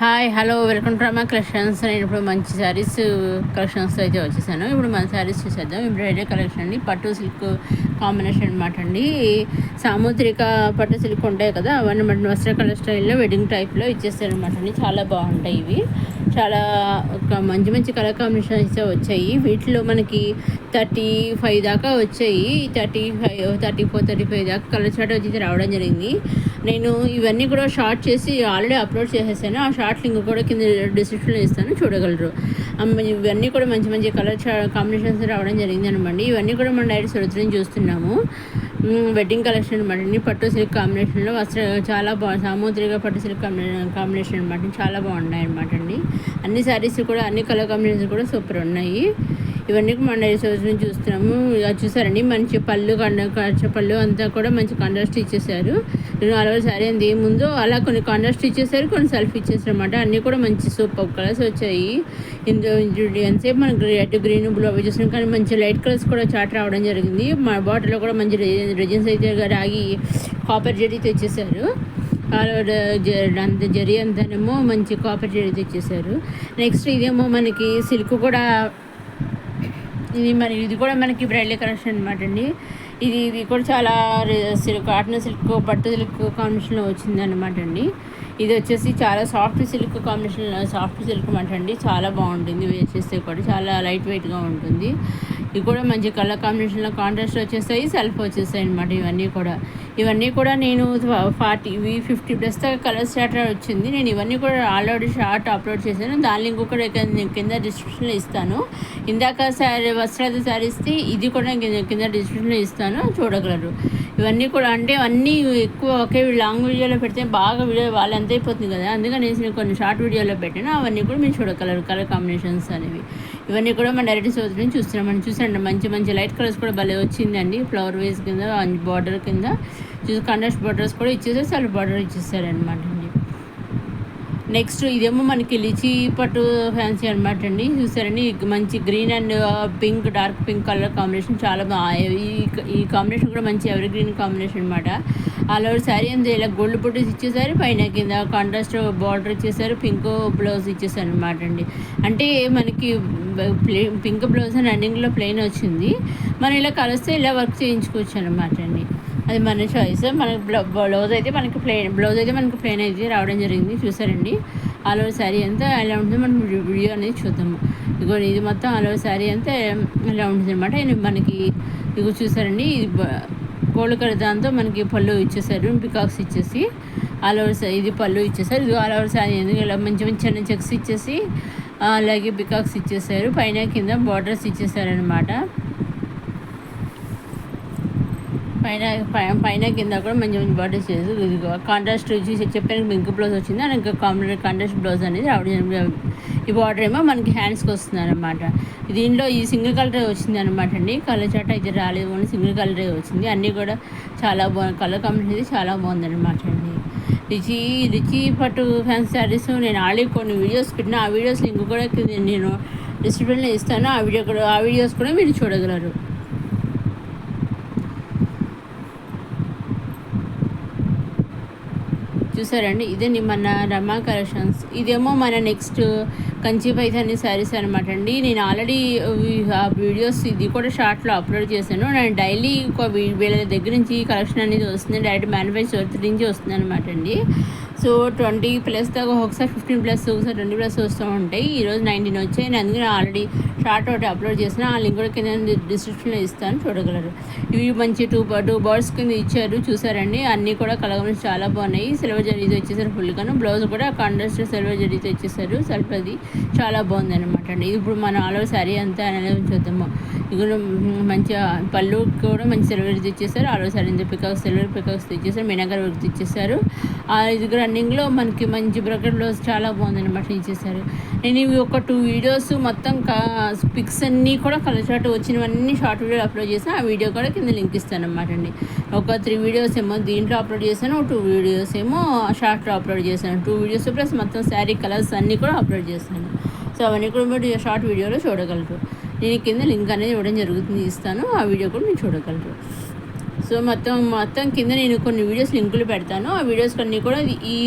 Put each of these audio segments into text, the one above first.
Hi hello welcome to Rama collections. నేను ఇప్పుడు మంచి శారీస్ కలెక్షన్స్ అయితే వచ్చేసాను. ఇప్పుడు మన శారీస్ చూసేద్దాం. ఎంబ్రాయిడరీ కలెక్షన్ అండి, పట్టు సిల్క్ కాంబినేషన్ అనమాట అండి. సాముద్రిక పట్టు సిల్క్ ఉంటాయి కదా, అవన్నీ మన వస్త్ర కలర్ స్టైల్లో వెడ్డింగ్ టైప్లో ఇచ్చేస్తారు అనమాట అండి. చాలా బాగుంటాయి ఇవి. చాలా మంచి మంచి కలర్ కాంబినేషన్స్ అయితే వచ్చాయి. వీటిలో మనకి 35 దాకా వచ్చాయి. 34, 35 దాకా కలర్ చార్ట్ వచ్చి రావడం జరిగింది. నేను ఇవన్నీ కూడా షార్ట్ చేసి ఆల్రెడీ అప్లోడ్ చేసేసాను. ఆ షార్ట్ లింక్ కూడా కింద డిస్క్రిప్షన్లో ఇస్తాను, చూడగలరు. ఇవన్నీ కూడా మంచి మంచి కలర్ కాంబినేషన్స్ రావడం జరిగింది అనమాట. ఇవన్నీ కూడా మనం డైరెక్ట్ సురత్రిని చూస్తున్నాము. వెడ్డింగ్ కలెక్షన్ అనమాట అండి. పట్టు సిల్క్ కాంబినేషన్లో చాలా బాగుంది. సాముద్రిక పట్టు సిల్క్ కాంబినేషన్ అనమాట, చాలా బాగున్నాయి అనమాట అండి. అన్ని శారీస్ కూడా అన్ని కలర్ కాంబినేషన్స్ కూడా సూపర్ ఉన్నాయి. ఇవన్నీ మన డైరెక్ట్ సురత్రిని చూస్తున్నాము. అది చూసారండి, మంచి పళ్ళు అంతా కూడా మంచి కాంట్రాస్ట్ ఇచ్చేసారు. 4 శారీ అంది ముందు అలా కొన్ని కాంట్రాస్ట్ ఇచ్చేసారు, కొన్ని సెల్ఫ్ ఇచ్చేసారు అనమాట. అన్నీ కూడా మంచి సూపర్ కలర్స్ వచ్చాయి. ఇందులో ఎంతసేపు మనకి రెడ్, గ్రీన్, బ్లూ అవి చూసినాం, కానీ మంచి లైట్ కలర్స్ కూడా చాట్ రావడం జరిగింది. మా బాటిల్లో కూడా మంచి రెజిన్స్ అయితే రాగి కాపర్ జరీ తెచ్చేసారు. అంత జరీ అంతానేమో మంచి కాపర్ జరీ తెచ్చేసారు. నెక్స్ట్ ఇదేమో మనకి సిల్క్ కూడా, ఇది కూడా మనకి బ్రైడల్ కలెక్షన్ అనమాట అండి. ఇది కూడా చాలా కాటన్ సిల్క్, పట్టు సిల్క్ కాంబినేషన్లో వచ్చింది అనమాట అండి. ఇది వచ్చేసి చాలా soft silk combination, soft silk అనమాట అండి. చాలా బాగుంటుంది, వేర్ చేస్తే కూడా చాలా లైట్ వెయిట్గా ఉంటుంది. ఇవి కూడా మంచి కలర్ కాంబినేషన్లో కాంట్రాస్ట్ వచ్చేస్తాయి, సెల్ఫ్ వచ్చేస్తాయి అనమాట. ఇవన్నీ కూడా నేను 50+ దాకా కలర్ స్టార్టర్ వచ్చింది. నేను ఇవన్నీ కూడా ఆల్రెడీ షార్ట్ అప్లోడ్ చేశాను. దాని లింక్ కూడా కింద డిస్క్రిప్షన్లో ఇస్తాను. ఇందాక వస్త్రాది శారీస్ది ఇది కూడా కింద డిస్క్రిప్షన్లో ఇస్తాను, చూడగలరు. ఇవన్నీ కూడా అంటే అన్నీ ఎక్కువ ఒకే లాంగ్ వీడియోలో పెడితే బాగా వీడియో వాళ్ళు ఎంత అయిపోతుంది కదా, అందుకని నేను కొన్ని షార్ట్ వీడియోలో పెట్టాను. అవన్నీ కూడా మీరు చూడగలరు కలర్ కాంబినేషన్స్ అనేవి. ఇవన్నీ కూడా మన డైరెక్ట్ సోదరి నుంచి చూస్తున్నాం. మనం చూసండి, మంచి మంచి లైట్ కలర్స్ కూడా భలే వచ్చిందండి. ఫ్లవర్ వేస్ కింద బార్డర్ కింద చూసి కాంట్రాస్ట్ బార్డర్స్ కూడా ఇచ్చేసారు, సెల్ఫ్ బార్డర్ ఇచ్చేసారనమాట అండి. నెక్స్ట్ ఇదేమో మనకి లిచీ పట్టు ఫ్యాన్సీ అనమాట అండి. చూసారండి, మంచి green and pink, dark pink colour combination చాలా ఈ కాంబినేషన్ కూడా మంచి ఎవర్ గ్రీన్ కాంబినేషన్ అనమాట. ఆల్ ఓవర్ శారీ అంతా ఇలా గోల్డ్ బుటీస్ ఇచ్చేసారు, పైన కింద కాంట్రాస్ట్ బార్డర్ ఇచ్చేసారు, పింక్ బ్లౌజ్ ఇచ్చేసారు అనమాట అండి. అంటే మనకి పింక్ బ్లౌజ్ అని రన్నింగ్లో ప్లెయిన్ వచ్చింది. మనం ఇలా కలిస్తే ఇలా వర్క్ చేయించుకోవచ్చు అనమాట అండి. అది మన చాయిస్. మనకి బ్లౌజ్ అయితే మనకి ప్లెయిన్ అయితే రావడం జరిగింది. చూసారండి, ఆల్ ఓవర్ శారీ అంతా ఎలా ఉంటుందో మనం వీడియో అనేది చూద్దాము. ఇది మొత్తం ఆల్ ఓవర్ శారీ అంతా ఎలా ఉంటుంది అనమాట. మనకి చూసారండి, గోల్డ్ కలర్ దాంతో మనకి పళ్ళు ఇచ్చేసారు, పికాక్స్ ఇచ్చేసి ఆల్ ఓవర్ ఇది పళ్ళు ఇచ్చేసారు. ఇది ఆల్ ఓవర్ శారీ ఎందుకు ఇలా మంచి మంచి చిన్న చెక్స్ ఇచ్చేసి అలాగే పికాక్స్ ఇచ్చేసారు, పైన కింద బార్డర్స్ ఇచ్చేసారనమాట. పైన కింద కూడా మంచి మంచి బార్డర్స్ చేసి కాంట్రాస్ట్ వచ్చి చెప్పాను, పింక్ బ్లౌజ్ వచ్చింది. అని ఇంకా కాంట్రాస్ట్ బ్లౌజ్ అనేది రావడం. ఈ బార్డర్ ఏమో మనకి హ్యాండ్స్కి వస్తుంది అనమాట. దీంట్లో ఈ సింగిల్ కలర్ వచ్చింది అనమాట అండి. కలర్ చాట్ అయితే రాలేదు, ఓన్లీ సింగిల్ కలరే వచ్చింది. అన్నీ కూడా చాలా బాగుంది, కలర్ కాంబినేషన్ చాలా బాగుంది అనమాట అండి. రిచి పట్టు ఫ్యాన్సీ శారీస్ నేను ఆల్రెడీ కొన్ని వీడియోస్ పెట్టిన, ఆ వీడియోస్ లింక్ కూడా నేను డిస్క్రిప్షన్లో ఇస్తాను. ఆ వీడియోస్ కూడా మీరు చూడగలరు. చూసారండి, ఇదే మన రమా కలెక్షన్స్. ఇదేమో మన నెక్స్ట్ కంచి పైథాని శారీస్ అనమాట అండి. నేను ఆల్రెడీ ఆ వీడియోస్ ఇది కూడా షార్ట్లో అప్లోడ్ చేశాను. నేను డైలీ వీళ్ళ దగ్గర నుంచి కలెక్షన్ అనేది వస్తుంది, డైరెక్ట్ మ్యానుఫ్యాక్చర్ నుంచి వస్తుంది అనమాట అండి. సో 20+ దాకా, ఒకసారి 15+, ఒకసారి 20+ వస్తూ ఉంటాయి. ఈరోజు 19 వచ్చాయి. నేను అందుకని ఆల్రెడీ షార్ట్ ఒకటి అప్లోడ్ చేసిన, ఆ లింక్ కూడా కింద డిస్క్రిప్షన్లో ఇస్తాను, చూడగలరు. ఇవి మంచి టూ బర్డ్స్ కింద ఇచ్చారు. చూసారండి, అన్నీ కూడా కలర్ చాలా బాగున్నాయి. సిల్వర్ జరీతో ఇచ్చేసారు ఫుల్గాను. బ్లౌజ్ కూడా కాంట్రాస్ట్ సిల్వర్ జరీతో ఇచ్చేసారు, సెల్ఫ్ అది చాలా బాగుంది అనమాట అండి. ఇప్పుడు మనం ఆల్ ఓవర్ శారీ అంతా అనేది చూద్దాము. ఇక్కడ మంచి పళ్ళు కూడా మంచి సిల్వర్ ఇచ్చేసారు. All over sari silver peacocks ఇచ్చేసారు, మీనాకర్ వర్క్ ఇచ్చేసారు. ఇది రన్నింగ్లో మనకి మంచి బ్రకెట్ బ్లౌజ్ చాలా బాగుంది అనమాట ఇచ్చేసారు. నేను ఇవి ఒక 2 వీడియోస్ మొత్తం పిక్స్ అన్నీ కూడా కలర్ చార్ట్ వచ్చినవన్నీ షార్ట్ వీడియో అప్లోడ్ చేశాను. ఆ వీడియో కూడా కింద లింక్ ఇస్తాను అనమాట అండి. ఒక 3 వీడియోస్ ఏమో దీంట్లో అప్లోడ్ చేశాను, 2 వీడియోస్ ఏమో షార్ట్లో అప్లోడ్ చేశాను. 2 వీడియోస్ ప్లస్ మొత్తం శారీ కలర్స్ అన్నీ కూడా అప్లోడ్ చేశాను. సో అవన్నీ కూడా మీరు షార్ట్ వీడియోలో చూడగలరు. నేను కింద లింక్ అనేది ఇవ్వడం జరుగుతుంది, ఇస్తాను. ఆ వీడియో కూడా మీరు చూడగలరు. సో మొత్తం కింద నేను కొన్ని వీడియోస్ లింకులు పెడతాను. ఆ వీడియోస్ అన్నీ కూడా ఈ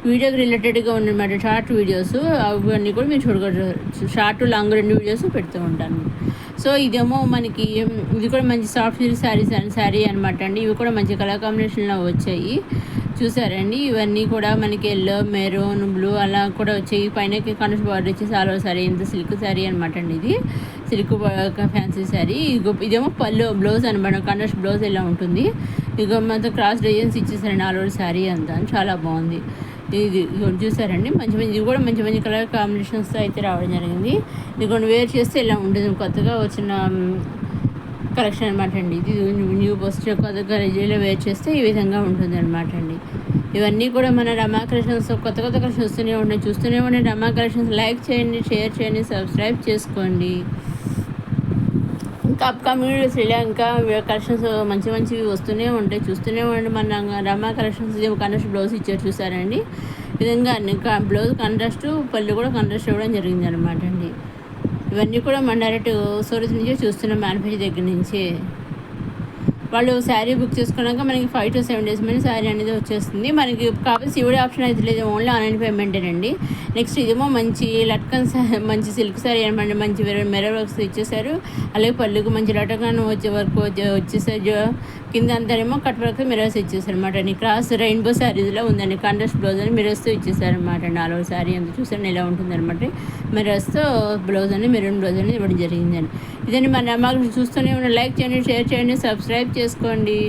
వీడియోకి రిలేటెడ్గా ఉన్నమాట షార్ట్ వీడియోస్ అవన్నీ కూడా మీరు చూడగలరు. షార్ట్ లాంగ్ 2 వీడియోస్ పెడుతూ ఉంటాను. సో ఇదేమో మనకి ఇది కూడా మంచి సాఫ్ట్ సిల్క్ శారీ అనమాట అండి. ఇవి కూడా మంచి కలర్ కాంబినేషన్లో వచ్చాయి. చూసారండి, ఇవన్నీ కూడా మనకి ఎల్లో, మెరూన్, బ్లూ అలా కూడా వచ్చాయి. పైనకి కనుక బార్డర్ వచ్చేసి ఆల్ ఓవర్ శారీ, ఇంత సిల్క్ శారీ అనమాట అండి. ఇది సిల్క్ ఫ్యాన్సీ శారీ. ఇదేమో పళ్ళు బ్లౌజ్ అనమాట, కనర్స్ బ్లౌజ్ ఎలా ఉంటుంది. ఇక మొత్తం క్రాస్ డిజైన్స్ ఇచ్చేసారండి ఆల్ ఓవర్ శారీ అంతా, చాలా బాగుంది. ఇది చూసారండి, ఇది కూడా మంచి కలర్ కాంబినేషన్స్తో అయితే రావడం జరిగింది. ఇది కొన్ని వేర్ చేస్తే ఇలా ఉంటుంది, కొత్తగా వచ్చిన కలెక్షన్ అనమాట అండి. ఇది న్యూ బస్ట్ కొత్తగా రెజీలో వేర్ చేస్తే ఈ విధంగా ఉంటుంది అనమాట అండి. ఇవన్నీ కూడా మన రమా కలెక్షన్స్ కొత్త కలెక్షన్స్ చూస్తూనే ఉండే రమా కలెక్షన్స్ లైక్ చేయండి, షేర్ చేయండి, సబ్స్క్రైబ్ చేసుకోండి. ఇంకా అప్కమింగ్ వీడియోస్ ఇంకా కలెక్షన్స్ మంచివి వస్తూనే ఉంటాయి, చూస్తూనే ఉండండి. మన రమా కలెక్షన్స్ కాంట్రాస్ట్ బ్లౌజ్ ఇచ్చారు చూసారండి. ఈ విధంగా బ్లౌజ్ కాంట్రాస్ట్, పళ్ళు కూడా కాంట్రాస్ట్ ఇవ్వడం జరిగింది అనమాట అండి. ఇవన్నీ కూడా మన డైరెక్ట్ సూరత్ నుంచే చూస్తున్నాం, మ్యానుఫ్యాక్చర్ దగ్గర నుంచి. వాళ్ళు శారీ బుక్ చేసుకున్నాక మనకి 5 to 7 days మీద శారీ అనేది వచ్చేస్తుంది. మనకి కాకపోతే సివిడి ఆప్షన్ అయితే లేదు, ఓన్లీ ఆన్లైన్ పేమెంటేనండి. నెక్స్ట్ ఇదేమో మంచి లట్కన్ మంచి సిల్క్ శారీ అనమాట, మంచి మెరర్ వర్క్స్ ఇచ్చేసారు. అలాగే పళ్ళుకు మంచి లటకన్ వచ్చే వర్క్ వచ్చేసారు. కింద అంతానేమో కట్ వర్క్ మిరర్స్ ఇచ్చేసారు అనమాట అండి. క్రాస్ రెయిన్బో శారీస్లో ఉందండి, కాంట్రాస్ట్ బ్లౌజ్ అని మిరర్స్తో ఇచ్చేసారనమాట అండి. ఆల్ ఓవర్ శారీ అంతా చూసాను ఎలా ఉంటుందన్నమాట. మిరర్స్తో బ్లౌజ్ అని మెరూన్ బ్లౌజ్ అనేది ఇవ్వడం జరిగిందండి. ఇదండి మన అమ్మ చూస్తూనే ఉన్న లైక్ చేయండి, షేర్ చేయండి, సబ్స్క్రైబ్ చేసుకోండి.